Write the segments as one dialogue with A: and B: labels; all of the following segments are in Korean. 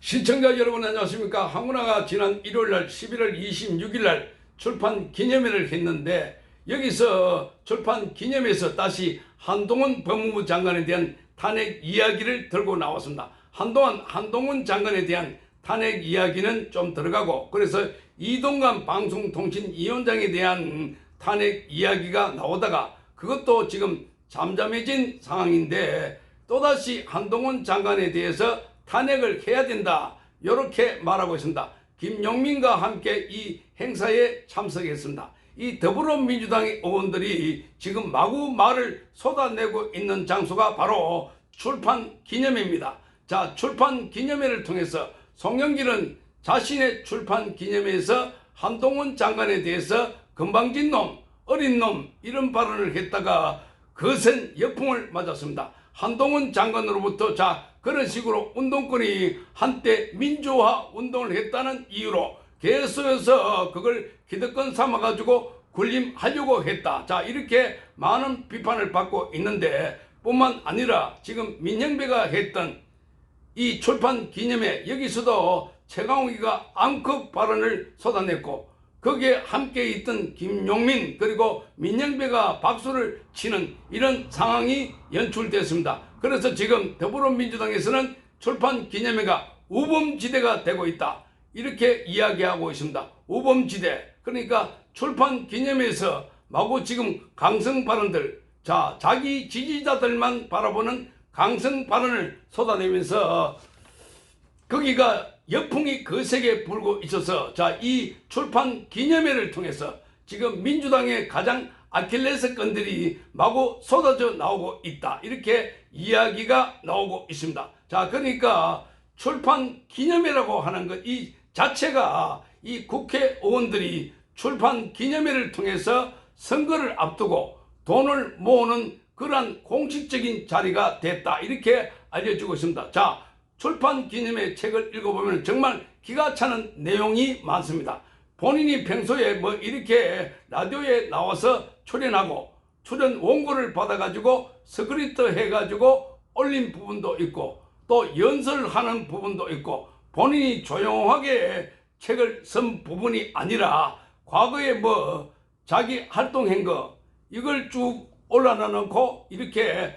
A: 시청자 여러분 안녕하십니까. 황운하가 지난 일요일날 11월 26일날 출판 기념회를 했는데, 여기서 출판 기념회에서 다시 한동훈 법무부 장관에 대한 탄핵 이야기를 들고 나왔습니다. 한동안 한동훈 장관에 대한 탄핵 이야기는 좀 들어가고, 그래서 이동관 방송통신위원장에 대한 탄핵 이야기가 나오다가 그것도 지금 잠잠해진 상황인데, 또다시 한동훈 장관에 대해서 탄핵을 해야 된다, 이렇게 말하고 있습니다. 김용민과 함께 이 행사에 참석했습니다. 이 더불어민주당의 의원들이 지금 마구 말을 쏟아내고 있는 장소가 바로 출판 기념회입니다. 자, 출판 기념회를 통해서 송영길은 자신의 출판 기념회에서 한동훈 장관에 대해서 건방진 놈, 어린 놈, 이런 발언을 했다가 거센 역풍을 맞았습니다. 한동훈 장관으로부터 그런 식으로 운동권이 한때 민주화 운동을 했다는 이유로 계속해서 그걸 기득권 삼아가지고 군림하려고 했다. 이렇게 많은 비판을 받고 있는데, 뿐만 아니라 지금 민영배가 했던 이 출판 기념회, 여기서도 최강욱이가 암컷 발언을 쏟아냈고, 거기에 함께 있던 김용민 그리고 민영배가 박수를 치는 이런 상황이 연출됐습니다. 그래서 지금 더불어민주당에서는 출판 기념회가 우범지대가 되고 있다, 이렇게 이야기하고 있습니다. 우범지대, 그러니까 출판 기념회에서 마구 지금 강성 발언들, 자기 지지자들만 바라보는 강성 발언을 쏟아내면서 거기가 역풍이 거세게 불고 있어서, 이 출판 기념회를 통해서 지금 민주당의 가장 아킬레스건들이 마구 쏟아져 나오고 있다, 이렇게 이야기가 나오고 있습니다. 그러니까 출판 기념회라고 하는 것 이 자체가 이 국회의원들이 출판 기념회를 통해서 선거를 앞두고 돈을 모으는 그러한 공식적인 자리가 됐다, 이렇게 알려주고 있습니다. 출판 기념회 책을 읽어보면 정말 기가 차는 내용이 많습니다. 본인이 평소에 이렇게 라디오에 나와서 출연하고 출연 원고를 받아가지고 스크립트 해가지고 올린 부분도 있고, 또 연설하는 부분도 있고, 본인이 조용하게 책을 쓴 부분이 아니라 과거에 자기 활동한 거 이걸 쭉 올려놔놓고 이렇게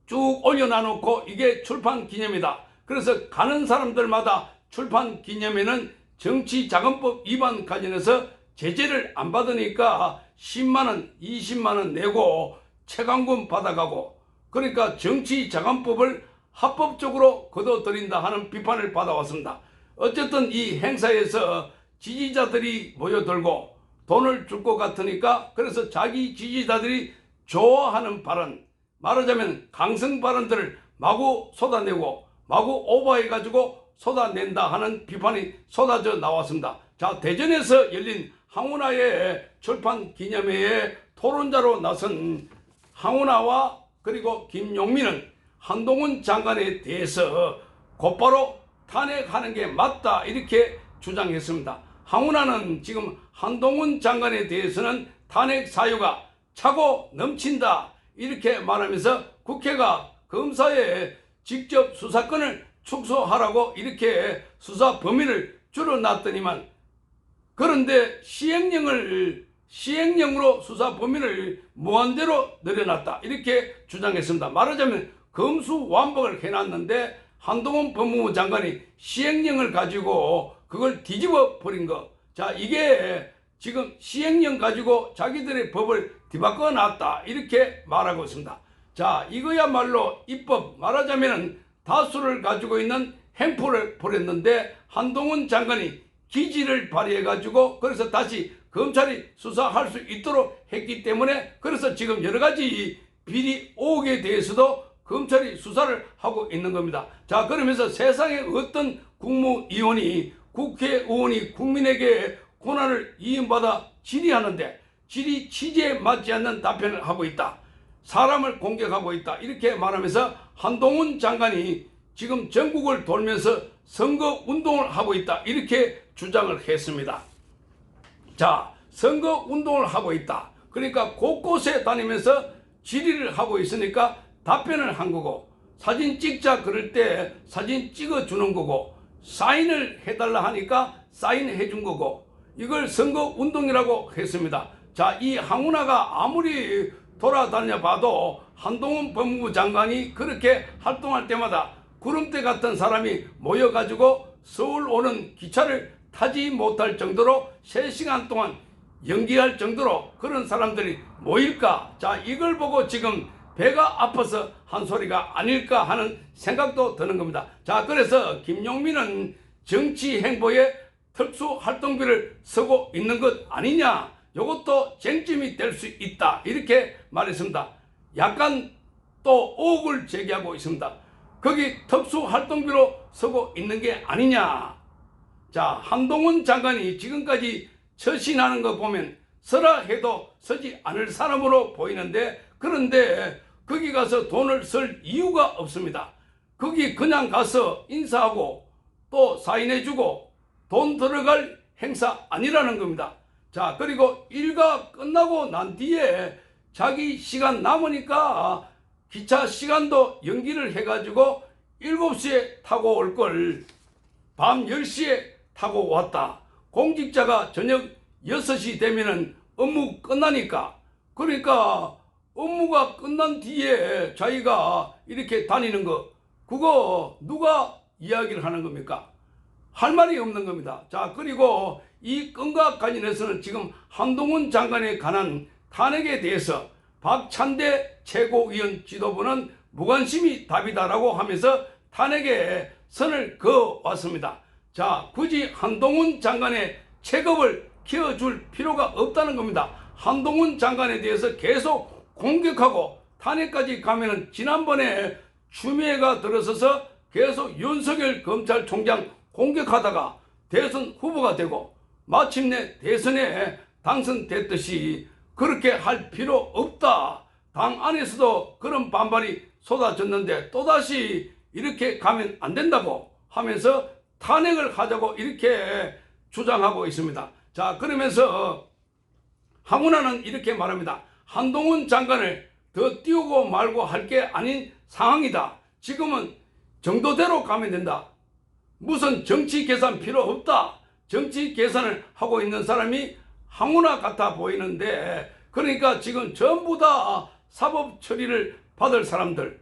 A: 쭉 올려놔놓고 이게 출판 기념이다. 그래서 가는 사람들마다 출판 기념회는 정치자금법 위반 관련해서 제재를 안 받으니까 10만원, 20만원 내고 채광금 받아가고, 그러니까 정치자금법을 합법적으로 거둬들인다 하는 비판을 받아왔습니다. 어쨌든 이 행사에서 지지자들이 모여들고 돈을 줄 것 같으니까, 그래서 자기 지지자들이 좋아하는 발언, 말하자면 강성 발언들을 마구 쏟아내고 마구 오버해가지고 쏟아낸다 하는 비판이 쏟아져 나왔습니다. 대전에서 열린 황운하의 출판 기념회에 토론자로 나선 황운하와 그리고 김용민은 한동훈 장관에 대해서 곧바로 탄핵하는 게 맞다, 이렇게 주장했습니다. 황운하는 지금 한동훈 장관에 대해서는 탄핵 사유가 차고 넘친다, 이렇게 말하면서 국회가 검사에 직접 수사권을 축소하라고 이렇게 수사 범위를 줄여놨더니만, 그런데 시행령으로 수사 범위를 무한대로 늘려놨다, 이렇게 주장했습니다. 말하자면 검수완박을 해놨는데 한동훈 법무부 장관이 시행령을 가지고 그걸 뒤집어 버린 거. 이게 지금 시행령 가지고 자기들의 법을 뒤바꿔 놨다, 이렇게 말하고 있습니다. 이거야말로 입법, 말하자면 다수를 가지고 있는 행포를 벌였는데 한동훈 장관이 기지를 발휘해가지고 그래서 다시 검찰이 수사할 수 있도록 했기 때문에, 그래서 지금 여러 가지 비리 의혹에 대해서도 검찰이 수사를 하고 있는 겁니다. 그러면서 세상에 어떤 국무위원이, 국회의원이 국민에게 권한을 이임받아 질의하는데 질의 취지에 맞지 않는 답변을 하고 있다, 사람을 공격하고 있다, 이렇게 말하면서 한동훈 장관이 지금 전국을 돌면서 선거 운동을 하고 있다, 이렇게 주장을 했습니다. 선거 운동을 하고 있다, 그러니까 곳곳에 다니면서 질의를 하고 있으니까 답변을 한 거고, 사진 찍자 그럴 때 사진 찍어주는 거고, 사인을 해달라 하니까 사인해 준 거고, 이걸 선거운동이라고 했습니다. 자, 이 황운하가 아무리 돌아다녀 봐도 한동훈 법무부 장관이 그렇게 활동할 때마다 구름대 같은 사람이 모여가지고 서울 오는 기차를 타지 못할 정도로 3시간 동안 연기할 정도로 그런 사람들이 모일까? 자, 이걸 보고 지금 배가 아파서 한 소리가 아닐까 하는 생각도 드는 겁니다. 자, 그래서 김용민은 정치 행보에 특수활동비를 쓰고 있는 것 아니냐, 이것도 쟁점이 될 수 있다, 이렇게 말했습니다. 약간 또 의혹을 제기하고 있습니다. 거기 특수활동비로 쓰고 있는 게 아니냐. 자, 한동훈 장관이 지금까지 처신하는 거 보면 쓰라 해도 쓰지 않을 사람으로 보이는데, 그런데 거기 가서 돈을 쓸 이유가 없습니다. 거기 그냥 가서 인사하고 또 사인해주고 돈 들어갈 행사 아니라는 겁니다. 자, 그리고 일가 끝나고 난 뒤에 자기 시간 남으니까 기차 시간도 연기를 해가지고 7시에 타고 올 걸 밤 10시에 타고 왔다. 공직자가 저녁 6시 되면은 업무 끝나니까, 그러니까 업무가 끝난 뒤에 자기가 이렇게 다니는 거, 그거 누가 이야기를 하는 겁니까? 할 말이 없는 겁니다. 자, 그리고 이 건과 관련해서는 지금 한동훈 장관에 관한 탄핵에 대해서 박찬대 최고위원 지도부는 무관심이 답이다라고 하면서 탄핵에 선을 그어왔습니다. 자, 굳이 한동훈 장관의 체급을 키워줄 필요가 없다는 겁니다. 한동훈 장관에 대해서 계속 공격하고 탄핵까지 가면은 지난번에 추미애가 들어서서 계속 윤석열 검찰총장 공격하다가 대선 후보가 되고 마침내 대선에 당선됐듯이 그렇게 할 필요 없다. 당 안에서도 그런 반발이 쏟아졌는데 또다시 이렇게 가면 안 된다고 하면서 탄핵을 하자고 이렇게 주장하고 있습니다. 자, 그러면서 황운하는 이렇게 말합니다. 한동훈 장관을 더 띄우고 말고 할 게 아닌 상황이다. 지금은 정도대로 가면 된다. 무슨 정치 계산 필요 없다. 정치 계산을 하고 있는 사람이 황운하 같아 보이는데, 그러니까 지금 전부 다 사법 처리를 받을 사람들,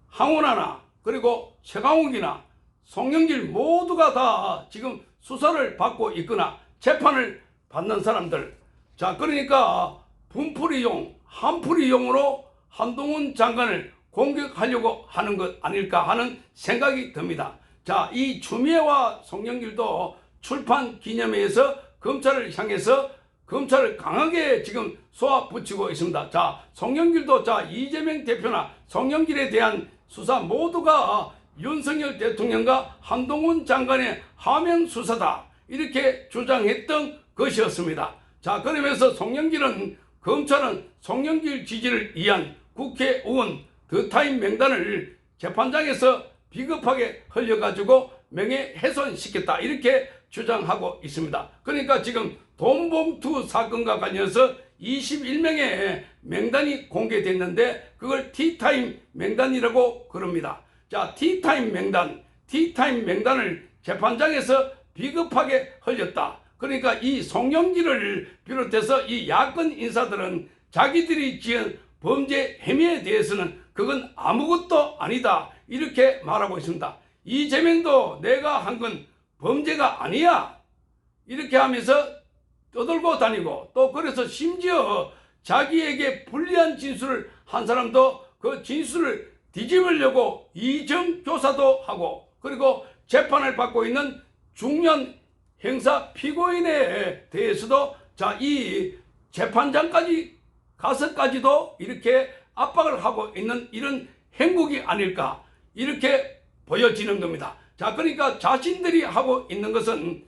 A: 황운하나 그리고 최강욱이나 송영길 모두가 다 지금 수사를 받고 있거나 재판을 받는 사람들. 자, 그러니까 분풀이용, 한풀이용으로 한동훈 장관을 공격하려고 하는 것 아닐까 하는 생각이 듭니다. 자, 이 추미애와 송영길도 출판 기념회에서 검찰을 향해서 검찰을 강하게 지금 쏘아붙이고 있습니다. 자, 송영길도 자, 이재명 대표나 송영길에 대한 수사 모두가 윤석열 대통령과 한동훈 장관의 하명 수사다, 이렇게 주장했던 것이었습니다. 자, 그러면서 송영길은 검찰은 송영길 지지를 위한 국회의원 더타임 명단을 재판장에서 비겁하게 흘려가지고 명예훼손시켰다, 이렇게 주장하고 있습니다. 그러니까 지금 돈봉투 사건과 관련해서 21명의 명단이 공개됐는데 그걸 티타임 명단이라고 그럽니다. 자, 티타임 명단을 재판장에서 비겁하게 흘렸다. 그러니까 이 송영길을 비롯해서 이 야권 인사들은 자기들이 지은 범죄 혐의에 대해서는 그건 아무것도 아니다, 이렇게 말하고 있습니다. 이재명도 내가 한 건 범죄가 아니야, 이렇게 하면서 떠들고 다니고, 또 그래서 심지어 자기에게 불리한 진술을 한 사람도 그 진술을 뒤집으려고 이정 조사도 하고, 그리고 재판을 받고 있는 중년 형사 피고인에 대해서도 자, 이 재판장까지 가서까지도 이렇게 압박을 하고 있는 이런 행국이 아닐까, 이렇게 보여지는 겁니다. 자, 그러니까 자신들이 하고 있는 것은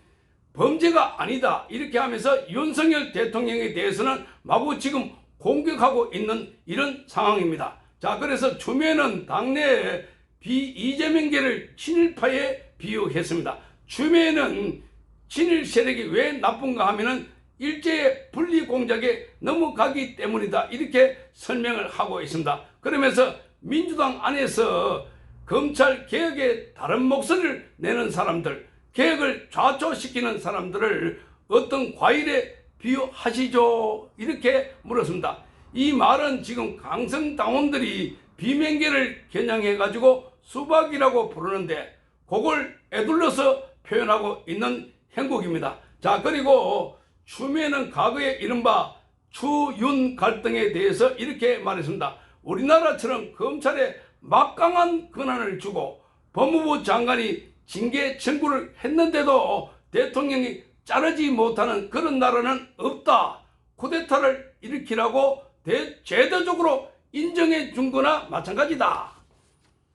A: 범죄가 아니다, 이렇게 하면서 윤석열 대통령에 대해서는 마구 지금 공격하고 있는 이런 상황입니다. 자, 그래서 추미애는 당내 이재명계를 친일파에 비유했습니다. 추미애는 친일 세력이 왜 나쁜가 하면은 일제의 분리 공작에 넘어가기 때문이다, 이렇게 설명을 하고 있습니다. 그러면서 민주당 안에서 검찰 개혁에 다른 목소리를 내는 사람들, 개혁을 좌초시키는 사람들을 어떤 과일에 비유하시죠? 이렇게 물었습니다. 이 말은 지금 강성당원들이 비명계를 겨냥해가지고 수박이라고 부르는데 그걸 에둘러서 표현하고 있는 행곡입니다. 자, 그리고 추미애는 과거에 이른바 추윤 갈등에 대해서 이렇게 말했습니다. 우리나라처럼 검찰에 막강한 권한을 주고 법무부 장관이 징계 청구를 했는데도 대통령이 자르지 못하는 그런 나라는 없다. 쿠데타를 일으키라고 제도적으로 인정해 준 거나 마찬가지다.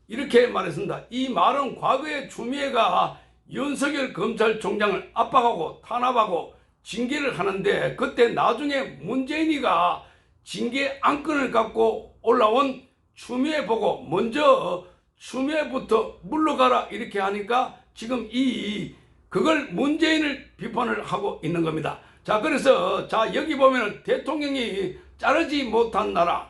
A: 이렇게 말했습니다. 이 말은 과거에 추미애가 윤석열 검찰총장을 압박하고 탄압하고 징계를 하는데 그때 나중에 문재인이가 징계 안건을 갖고 올라온 추미애 보고 먼저 추미애부터 물러가라 이렇게 하니까 지금 그걸 문재인을 비판을 하고 있는 겁니다. 자, 그래서 자 여기 보면은 대통령이 자르지 못하는 나라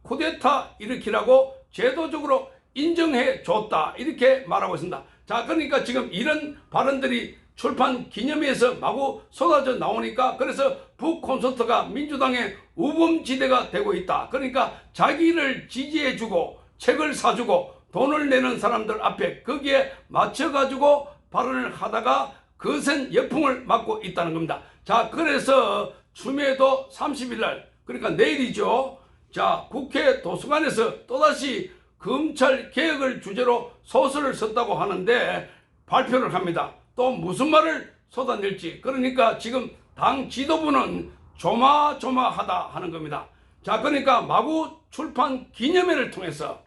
A: 쿠데타 일으키라고 제도적으로 인정해 줬다 이렇게 말하고 있습니다. 자, 그러니까 지금 이런 발언들이 출판 기념회에서 마구 쏟아져 나오니까 그래서 북콘서트가 민주당의 우범지대가 되고 있다. 그러니까 자기를 지지해주고 책을 사주고 돈을 내는 사람들 앞에 거기에 맞춰가지고 발언을 하다가 거센 열풍을 맞고 있다는 겁니다. 자, 그래서 추미애도 30일 날 그러니까 내일이죠. 자, 국회 도서관에서 또다시 검찰 개혁을 주제로 소설을 썼다고 하는데 발표를 합니다. 또 무슨 말을 쏟아낼지. 그러니까 지금 당 지도부는 조마조마하다 하는 겁니다. 자, 그러니까 마구 출판 기념회를 통해서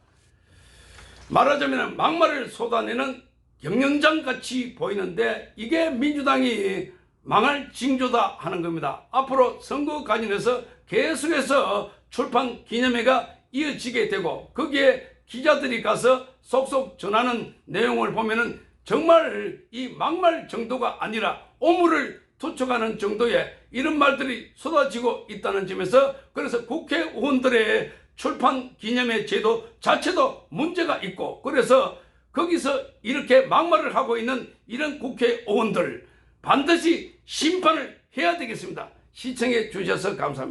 A: 말하자면 막말을 쏟아내는 경연장 같이 보이는데 이게 민주당이 망할 징조다 하는 겁니다. 앞으로 선거 관련해서 계속해서 출판 기념회가 이어지게 되고 거기에 기자들이 가서 속속 전하는 내용을 보면은 정말 이 막말 정도가 아니라 오물을 투척하는 정도의 이런 말들이 쏟아지고 있다는 점에서 그래서 국회의원들의 출판 기념회 제도 자체도 문제가 있고 그래서 거기서 이렇게 막말을 하고 있는 이런 국회의원들 반드시 심판을 해야 되겠습니다. 시청해 주셔서 감사합니다.